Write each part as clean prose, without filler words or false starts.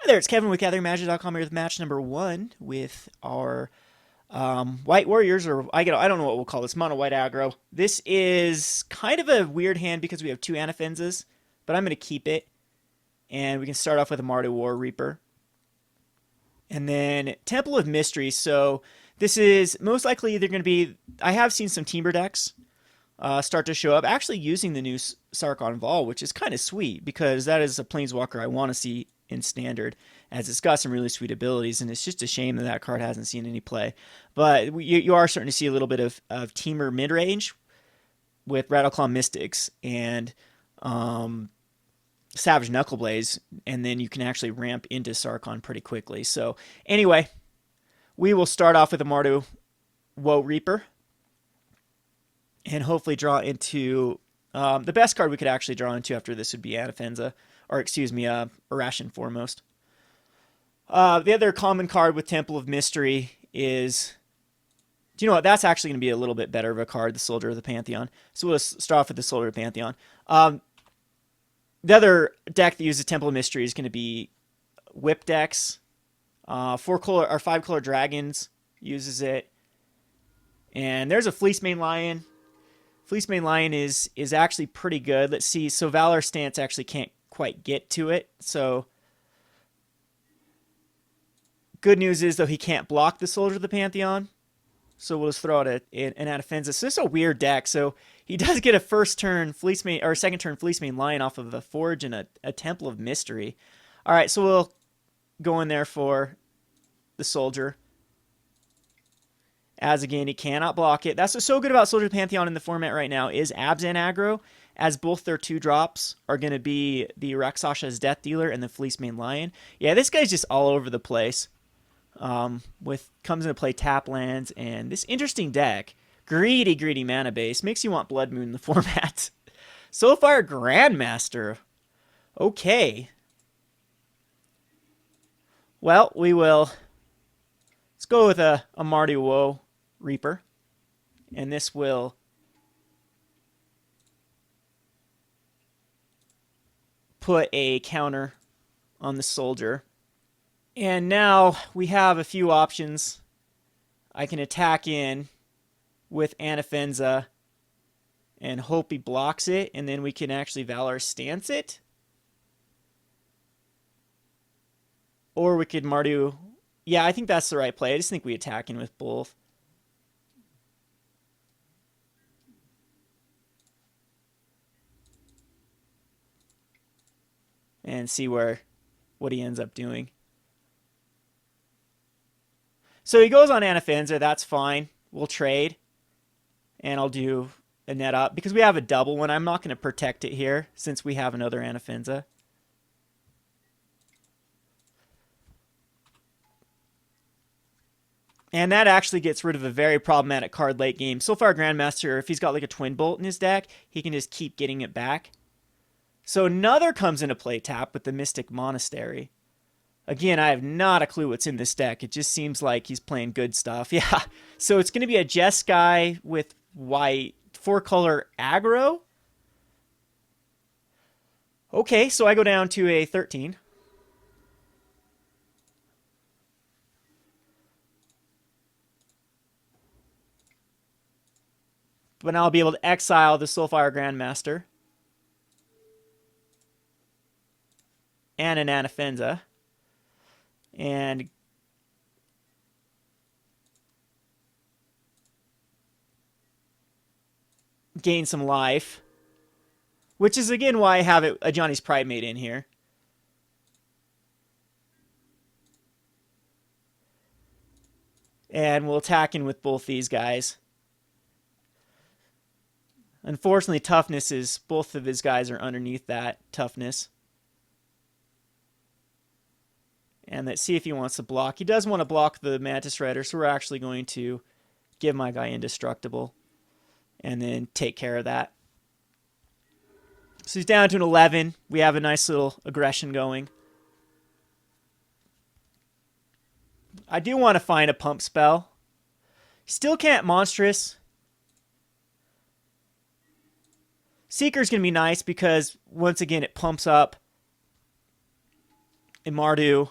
There, it's Kevin with GatheringMagic.com here with match number 1 with our White Warriors, or I don't know what we'll call this, mono white aggro. This is kind of a weird hand because we have 2 Anafenzes, but I'm going to keep it. And we can start off with a Mardu Woe-Reaper. And then Temple of Mystery. So this is most likely either going to be, I have seen some Timber decks start to show up, actually using the new Sarkhan Vol, which is kind of sweet because that is a Planeswalker I want to see in Standard, as it's got some really sweet abilities, and it's just a shame that that card hasn't seen any play. But you are starting to see a little bit of Teamer mid-range with Rattleclaw Mystics and Savage Knuckleblaze, and then you can actually ramp into Sarkhan pretty quickly. So anyway, we will start off with a Mardu Woe-Reaper and hopefully draw into the best card we could actually draw into after this would be Anafenze, or excuse me, Arashin Foremost. The other common card with Temple of Mystery is, do you know what? That's actually going to be a little bit better of a card, the Soldier of the Pantheon. So we'll start off with the Soldier of the Pantheon. The other deck that uses Temple of Mystery is going to be Whip decks. 4-color or 5-color Dragons uses it. And there's a Fleecemane Lion. Fleecemane Lion is actually pretty good. Let's see. So Valorous Stance actually can't quite get to it. So good news is, though, he can't block the Soldier of the Pantheon. So we'll just throw out an Anafenze. So this is a weird deck. So he does get a first turn Fleecemane, or second turn Fleecemane Lion off of a Forge and a Temple of Mystery. All right, so we'll go in there for the Soldier. As again, he cannot block it. That's what's so good about Soldier of the Pantheon in the format right now is Abs and Aggro, as both their 2-drops are going to be the Rakshas's Death Dealer and the Fleecemane Lion. Yeah, this guy's just all over the place. Comes into play tap lands, and this interesting deck, greedy mana base, makes you want Blood Moon in the format. So far, Grandmaster. Okay. Well, let's go with a Mardu Woe-Reaper, and this will put a counter on the Soldier. And now we have a few options. I can attack in with Anafenze and hope he blocks it, and then we can actually Valorous Stance it. Or we could Mardu. Yeah, I think that's the right play. I just think we attack in with both. And see what he ends up doing. So he goes on Anafenze, that's fine. We'll trade. And I'll do a net up. Because we have a double one, I'm not going to protect it here, since we have another Anafenze. And that actually gets rid of a very problematic card late game. So far, Grandmaster, if he's got like a Twin Bolt in his deck, he can just keep getting it back. So another comes into play tap with the Mystic Monastery. Again, I have not a clue what's in this deck. It just seems like he's playing good stuff. Yeah, so it's going to be a Jeskai with white 4-color aggro. Okay, so I go down to a 13. But now I'll be able to exile the Soulfire Grandmaster and an Anafenze. And gain some life, which is again why I have Ajani's Pridemate in here. And we'll attack in with both these guys. Unfortunately, toughness is, both of his guys are underneath that toughness. And let's see if he wants to block. He does want to block the Mantis Rider, so we're actually going to give my guy Indestructible and then take care of that. So he's down to an 11. We have a nice little aggression going. I do want to find a pump spell. Still can't Monstrous. Seeker's going to be nice because, once again, it pumps up a Mardu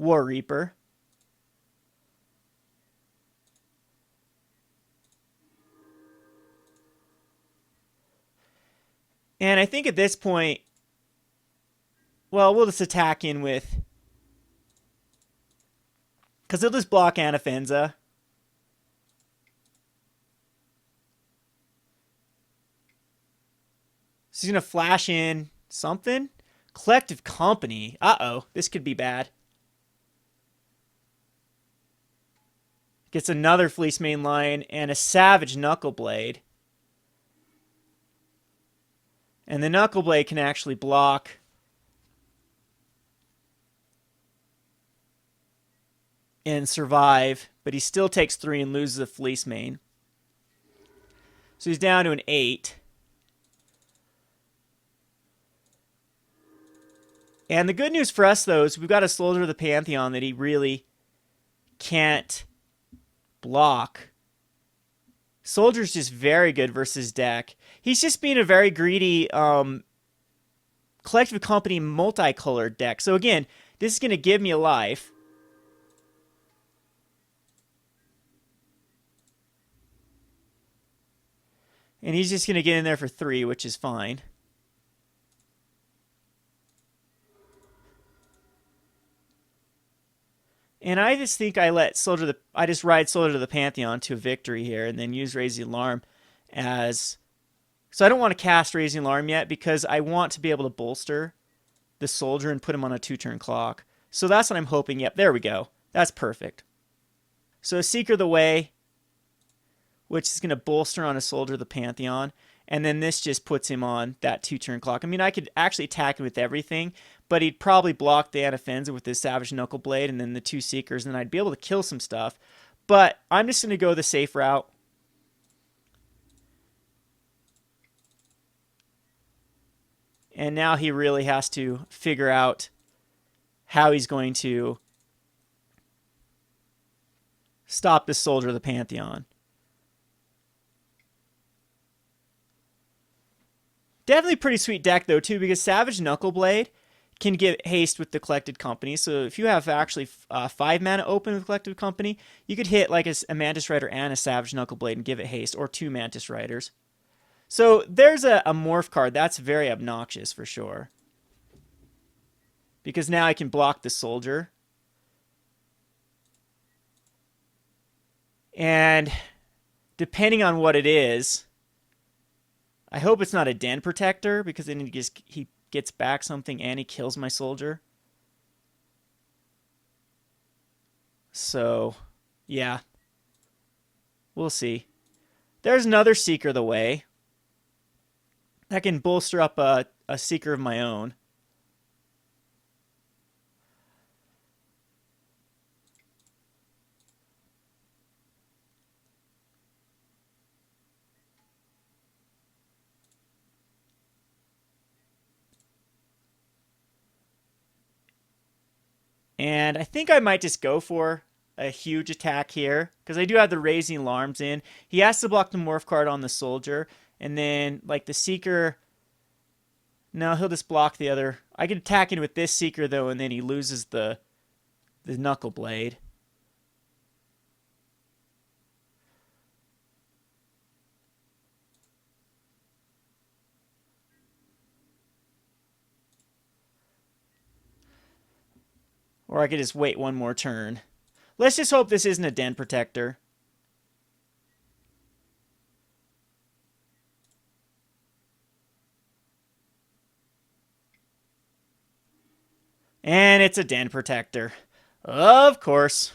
Woe-Reaper. And I think at this point, well, we'll just attack in with, because he'll just block Anafenze. So he's going to flash in something. Collective Company. Uh-oh, this could be bad. Gets another Fleece Mane Lion and a Savage Knuckleblade. And the Knuckleblade can actually block and survive, but he still takes 3 and loses a Fleece Mane. So he's down to an 8. And the good news for us, though, is we've got a Soldier of the Pantheon that he really can't block. Soldier's just very good versus deck. He's just being a very greedy Collective Company multicolored deck. So again, this is going to give me a life. And he's just going to get in there for 3, which is fine. And I just think I let I just ride Soldier to the Pantheon to a victory here and then use Raising Alarm as... So I don't want to cast Raising Alarm yet because I want to be able to bolster the Soldier and put him on a 2-turn clock. So that's what I'm hoping. Yep, there we go. That's perfect. So Seeker of the Way, which is going to bolster on a Soldier of the Pantheon. And then this just puts him on that 2-turn clock. I mean, I could actually attack him with everything, but he'd probably block the Anafenze with his Savage Knuckleblade and then the 2 Seekers, and then I'd be able to kill some stuff. But I'm just going to go the safe route. And now he really has to figure out how he's going to stop this Soldier of the Pantheon. Definitely pretty sweet deck, though, too, because Savage Knuckleblade can give haste with the Collected Company. So if you have actually 5 mana open with Collected Company, you could hit like a Mantis Rider and a Savage Knuckleblade and give it haste, or 2 Mantis Riders. So there's a morph card. That's very obnoxious for sure. Because now I can block the Soldier. And depending on what it is... I hope it's not a Den Protector, because then he gets back something and he kills my Soldier. So, yeah. We'll see. There's another Seeker of the Way. I can bolster up a Seeker of my own. And I think I might just go for a huge attack here, because I do have the Raising Alarms in. He has to block the Morph card on the Soldier, and then, like, the Seeker... No, he'll just block the other... I can attack him with this Seeker, though, and then he loses the Knuckleblade. Or I could just wait one more turn. Let's just hope this isn't a Den Protector. And it's a Den Protector. Of course.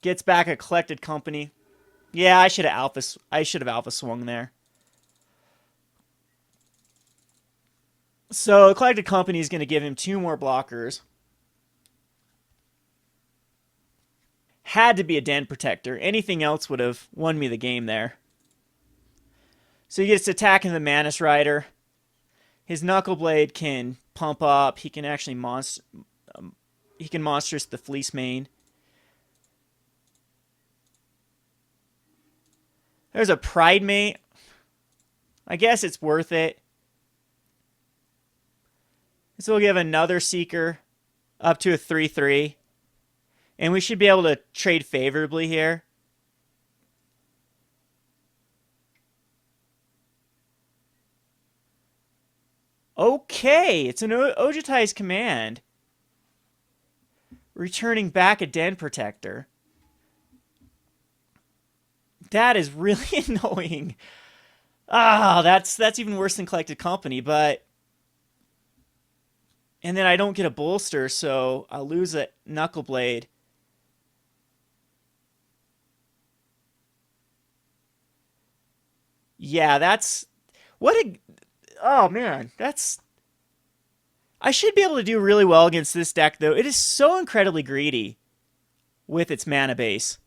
Gets back a Collected Company. Yeah, I should have alpha swung there. So Collected Company is going to give him 2 more blockers. Had to be a Den Protector. Anything else would have won me the game there. So he gets attacking the Mantis Rider. His Knuckleblade can pump up. He can actually monstrous the Fleece Mane. There's a Pridemate. I guess it's worth it. So we'll give another Seeker up to a 3/3. And we should be able to trade favorably here. Okay, it's an Ojutai's command. Returning back a Den Protector. That is really annoying. Ah, that's even worse than Collected Company, but... And then I don't get a bolster, so I'll lose a Knuckleblade. Yeah, that's... What a... Oh, man, that's... I should be able to do really well against this deck, though. It is so incredibly greedy with its mana base.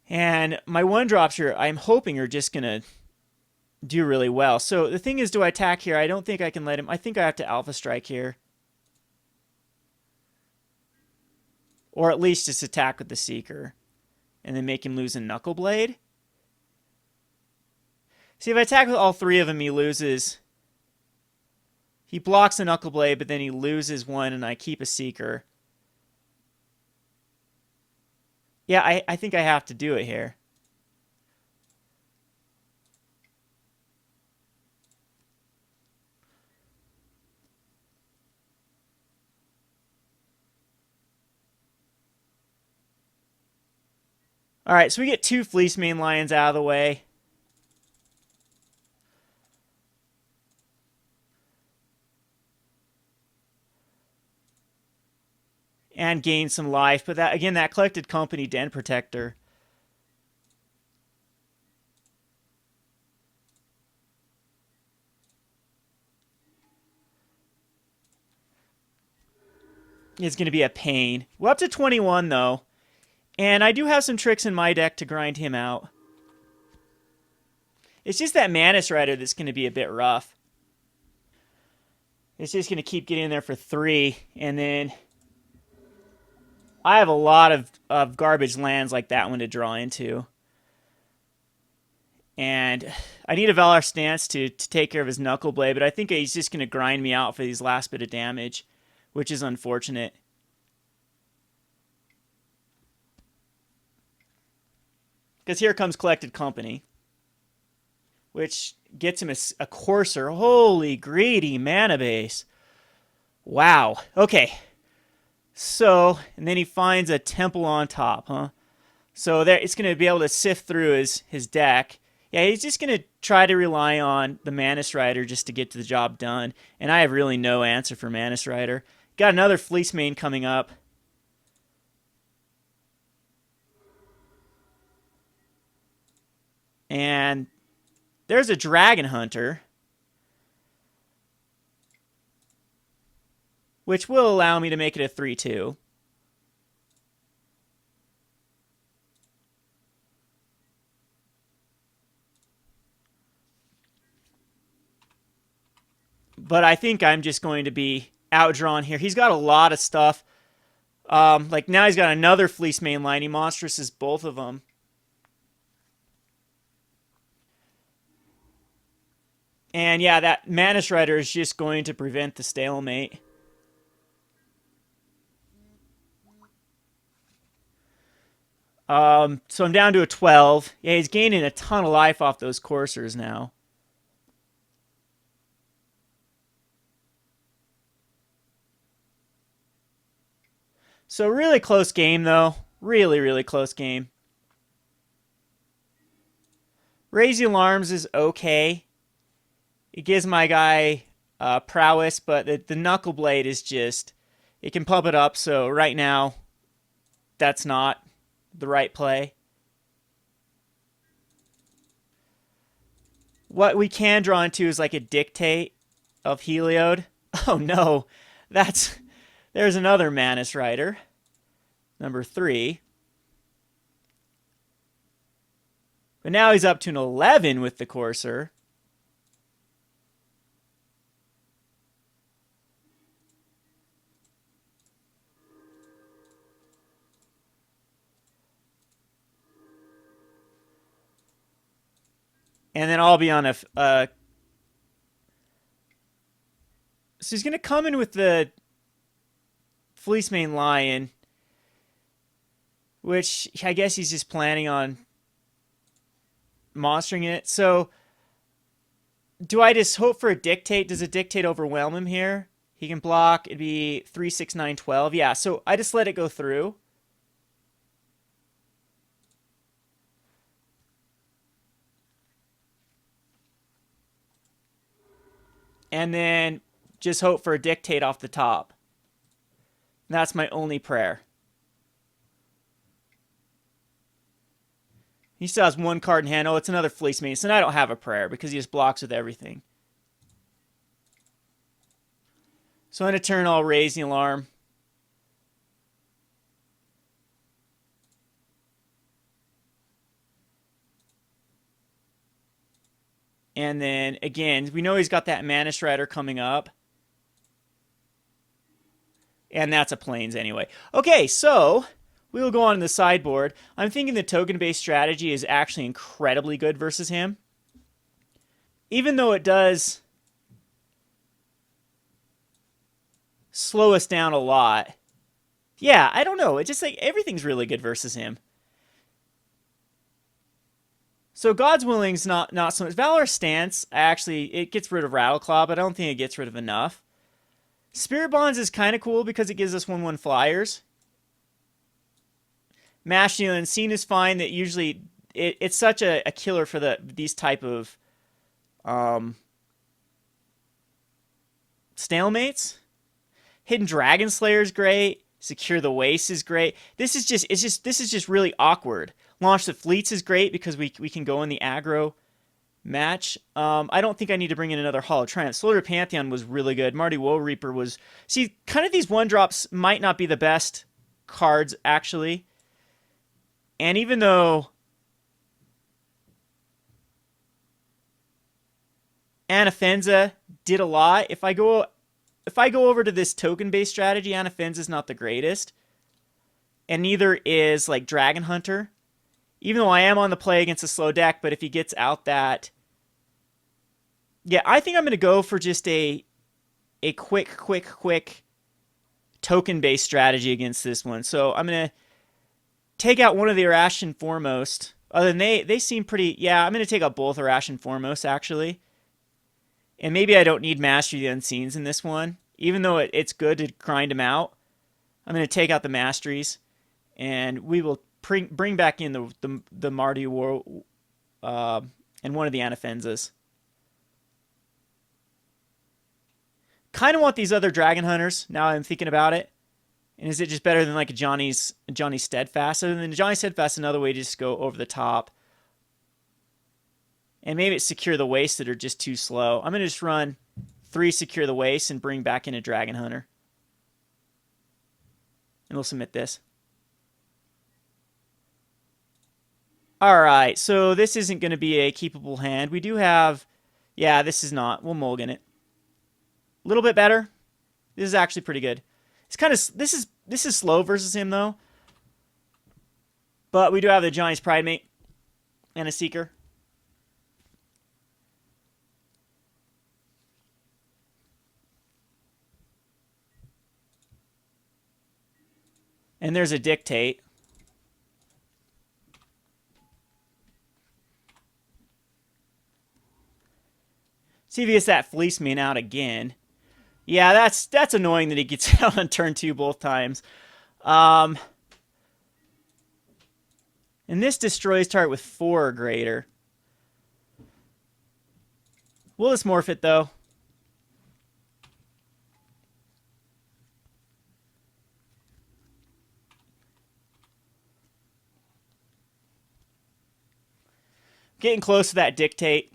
And my 1-drops here, I'm hoping are just going to do really well. So the thing is, do I attack here? I don't think I can let him... I think I have to Alpha Strike here. Or at least just attack with the Seeker. And then make him lose a Knuckleblade. See, if I attack with all three of them, he loses. He blocks a Knuckleblade, but then he loses one, and I keep a Seeker. Yeah, I think I have to do it here. All right, so we get 2 Fleecemane Lions out of the way. And gain some life. But that, again, that Collected Company Den Protector. Is going to be a pain. We're up to 21, though. And I do have some tricks in my deck to grind him out. It's just that Mantis Rider that's going to be a bit rough. It's just going to keep getting in there for 3. And then... I have a lot of garbage lands like that one to draw into. And I need a Valorous Stance to take care of his Knuckleblade, but I think he's just going to grind me out for these last bit of damage, which is unfortunate. Because here comes Collected Company, which gets him a Courser. Holy greedy mana base. Wow. Okay. So, and then he finds a Temple on top, huh? So there, it's going to be able to sift through his deck. Yeah, he's just going to try to rely on the Mantis Rider just to get to the job done. And I have really no answer for Mantis Rider. Got another Fleecemane coming up. And there's a Dragon Hunter, which will allow me to make it a 3/2. But I think I'm just going to be outdrawn here. He's got a lot of stuff. Like now he's got another Fleecemane line. He monstrouses both of them. And yeah, that Mantis Rider is just going to prevent the stalemate. So I'm down to a 12. Yeah, he's gaining a ton of life off those coursers now. So really close game, though. Really, really close game. Raise the Alarms is okay. It gives my guy prowess, but the Knuckleblade is just... It can pump it up, so right now, that's not the right play. What we can draw into is like a Dictate of Heliod. Oh no, there's another Mantis Rider, number 3. But now he's up to an 11 with the Courser. And then I'll be on a... so he's going to come in with the Fleecemane Lion, which I guess he's just planning on monstering it. So do I just hope for a Dictate? Does a Dictate overwhelm him here? He can block. It'd be 3, 6, 9, 12. Yeah, so I just let it go through. And then just hope for a Dictate off the top. That's my only prayer. He still has one card in hand. Oh, it's another Fleecemane. So now I don't have a prayer because he just blocks with everything. So in a turn, I'll raise the alarm. And then, again, we know he's got that Mana Strider coming up. And that's a Plains anyway. Okay, so we will go on to the sideboard. I'm thinking the token-based strategy is actually incredibly good versus him. Even though it does slow us down a lot. Yeah, I don't know. It's just like everything's really good versus him. So God's Willing's not so much. Valorous Stance, actually, it gets rid of Rattleclaw, but I don't think it gets rid of enough. Spirit Bonds is kind of cool because it gives us 1/1 flyers. Mashing Scene is fine. That usually it's such a killer for these type of stalemates. Hidden Dragonslayer is great. Secure the Waste is great. This is just really awkward. Launch the Fleets is great because we can go in the aggro match. I don't think I need to bring in another Hollow Triumph. Soldier Pantheon was really good. Mardu Woe-Reaper was... See, kind of these 1-drops might not be the best cards, actually. And even though Anafenze did a lot, if I go over to this token-based strategy, Anafenze is not the greatest. And neither is, like, Dragon Hunter. Even though I am on the play against a slow deck, but if he gets out that... Yeah, I think I'm going to go for just a quick token-based strategy against this one. So I'm going to take out one of the Arashin Foremost. Other than they seem pretty... Yeah, I'm going to take out both Arashin Foremost, actually. And maybe I don't need Mastery of the Unseens in this one. Even though it's good to grind them out. I'm going to take out the Masteries. And we will bring back in the Mardu Woe and one of the Anafenzes. Kind of want these other Dragon Hunters, now I'm thinking about it. And is it just better than like Ajani Steadfast? Other than Ajani Steadfast, another way to just go over the top. And maybe it's Secure the Waste that are just too slow. I'm going to just run 3 Secure the Waste and bring back in a Dragon Hunter. And we'll submit this. Alright, so this isn't going to be a keepable hand. We do have... Yeah, this is not. We'll mulligan it. A little bit better. This is actually pretty good. It's kind of... This is slow versus him, though. But we do have the Ajani's Pridemate and a Seeker. And there's a Dictate. See if he gets that Fleecemane out again. Yeah, that's annoying that he gets out on turn 2 both times. And this destroys target with 4 or greater. We'll just morph it, though. Getting close to that Dictate.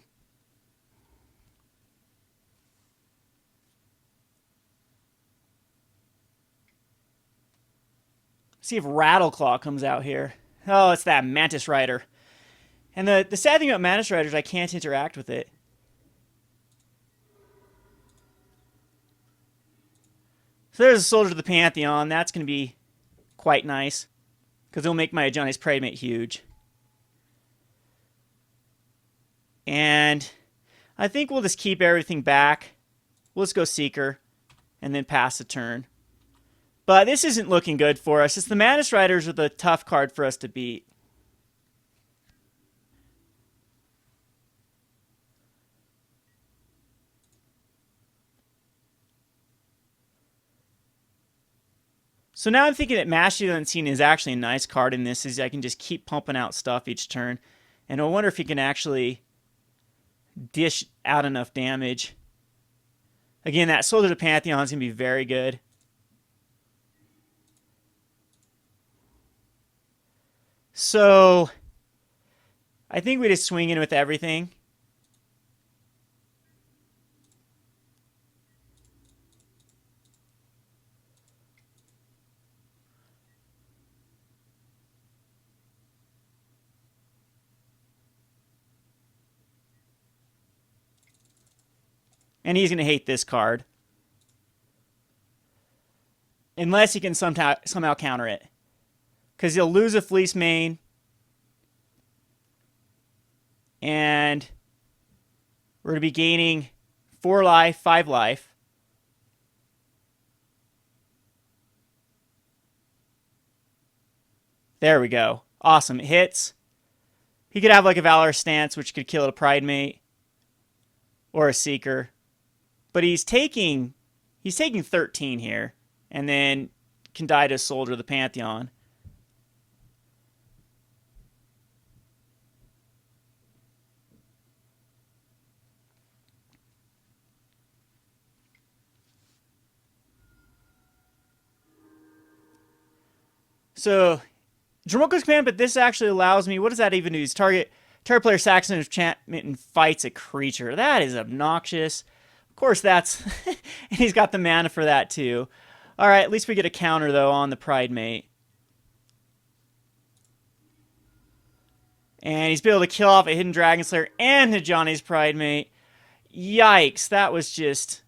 See if Rattleclaw comes out here. Oh, it's that Mantis Rider. And the sad thing about Mantis Riders, I can't interact with it. So there's a Soldier of the Pantheon. That's going to be quite nice. Because it'll make my Ajani's Pridemate huge. And I think we'll just keep everything back. We'll just go Seeker. And then pass the turn. But this isn't looking good for us. It's the Mantis Riders are the tough card for us to beat. So now I'm thinking that Mastery of the Unseen is actually a nice card in this, is I can just keep pumping out stuff each turn. And I wonder if he can actually dish out enough damage. Again, that Soldier to Pantheon is going to be very good. So I think we just swing in with everything. And he's going to hate this card. Unless he can somehow counter it. Because he'll lose a Fleece main. And we're going to be gaining 4 life, 5 life. There we go. Awesome. It hits. He could have like a Valorous Stance, which could kill a Pridemate. Or a Seeker. But he's taking 13 here. And then can die to a Soldier of the Pantheon. So, Dromoka's command, but this actually allows me, what does that even do? Target player sacks an enchantment and fights a creature. That is obnoxious. Of course, that's... and he's got the mana for that, too. Alright, at least we get a counter, though, on the Pridemate. And he's able to kill off a Hidden Dragonslayer and Ajani's Pridemate. Yikes, that was just...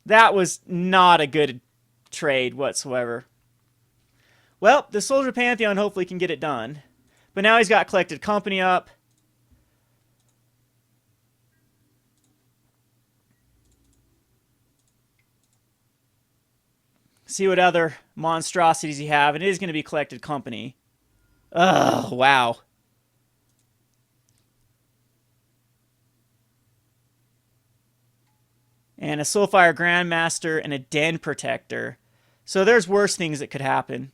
that was not a good trade whatsoever. Well, the Soldier Pantheon hopefully can get it done. But now he's got Collected Company up. See what other monstrosities you have. And it is going to be Collected Company. Oh, wow. And a Soulfire Grandmaster and a Den Protector. So there's worse things that could happen.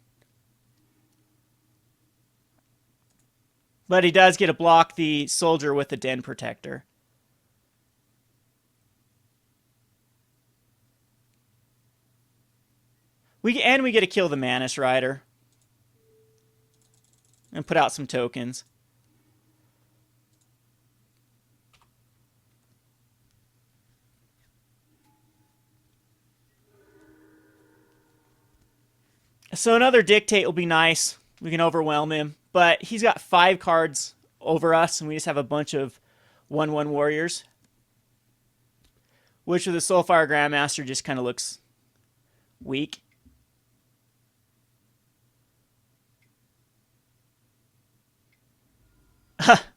But he does get to block the Soldier with the Den Protector. We get to kill the Mantis Rider. And put out some tokens. So another Dictate will be nice. We can overwhelm him. But he's got 5 cards over us, and we just have a bunch of 1/1 warriors. Which with the Soulfire Grandmaster just kind of looks weak.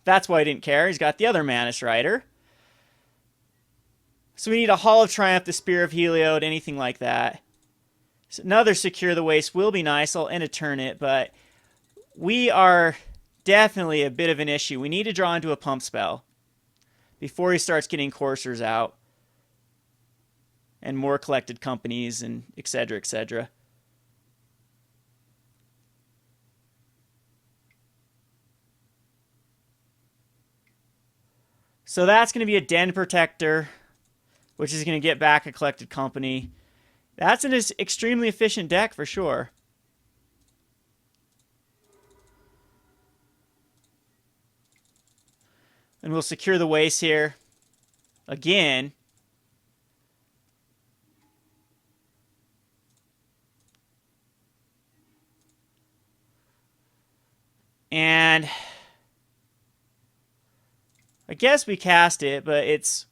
That's why I didn't care. He's got the other Mantis Rider. So we need a Hall of Triumph, the Spear of Heliod, anything like that. So another Secure the Waste will be nice. I'll end a turn it, but we are definitely a bit of an issue. We need to draw into a pump spell before he starts getting coursers out and more Collected Companies and etc., etc. So that's going to be a Den Protector, which is going to get back a Collected Company. That's an extremely efficient deck for sure. And we'll secure the waste here again. And I guess we cast it, but it's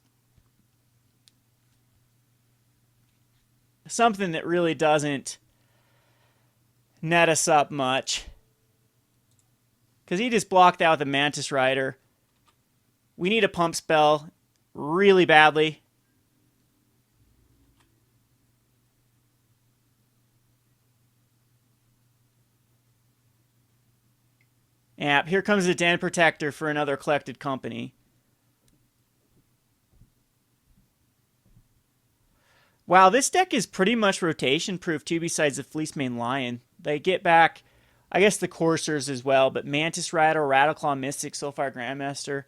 something that really doesn't net us up much. Because he just blocked out the Mantis Rider. We need a pump spell really badly. Yep, here comes the Den Protector for another Collected Company. Wow, this deck is pretty much rotation-proof too, besides the Fleecemane Lion. They get back, I guess, the Coursers as well, but Mantis Rider, Rattleclaw Mystic, Soulfire Grandmaster,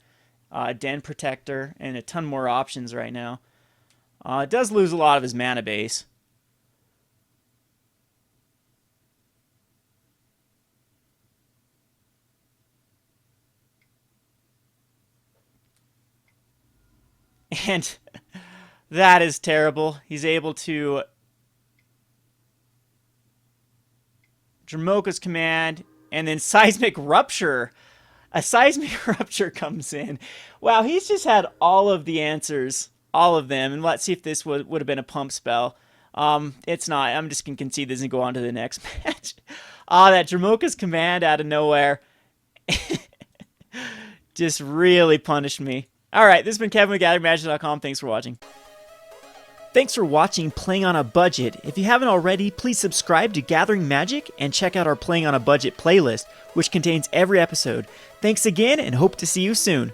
Den Protector, and a ton more options right now. It does lose a lot of his mana base. And that is terrible. He's able to Dramoka's Command, and then Seismic Rupture. A Seismic Rupture comes in. Wow, he's just had all of the answers. All of them. And let's see if this would have been a pump spell. It's not. I'm just going to concede this and go on to the next match. That Dramoka's Command out of nowhere just really punished me. Alright, this has been Kevin with GatheringMagic.com. Thanks for watching. Thanks for watching Playing on a Budget. If you haven't already, please subscribe to Gathering Magic and check out our Playing on a Budget playlist, which contains every episode. Thanks again, and hope to see you soon.